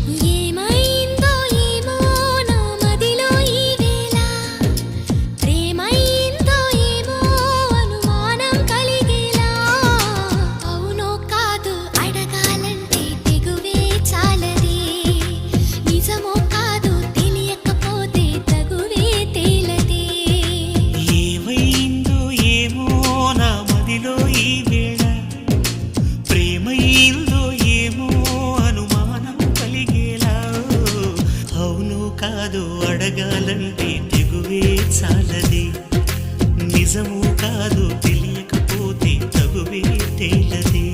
ఏమైందో ఏమో నా మదిలో ఈ వేళ ప్రేమైందో ఏమో అనుమానం కలిగేలా అవునో కాదు అడగాలంటే తెగువే చాలదే నిజమో కాదు తెలియకపోతే తగువే తేలదే ఏమైందో ఏమో నా మదిలో ఈ వేళ ప్రేమైందో ఏమో అనుమానం కలిగేలా అవును కాదు అడగాలంటే తెగువే చాలది నిజము కాదు తెలియకపోతే తగువే తేలదే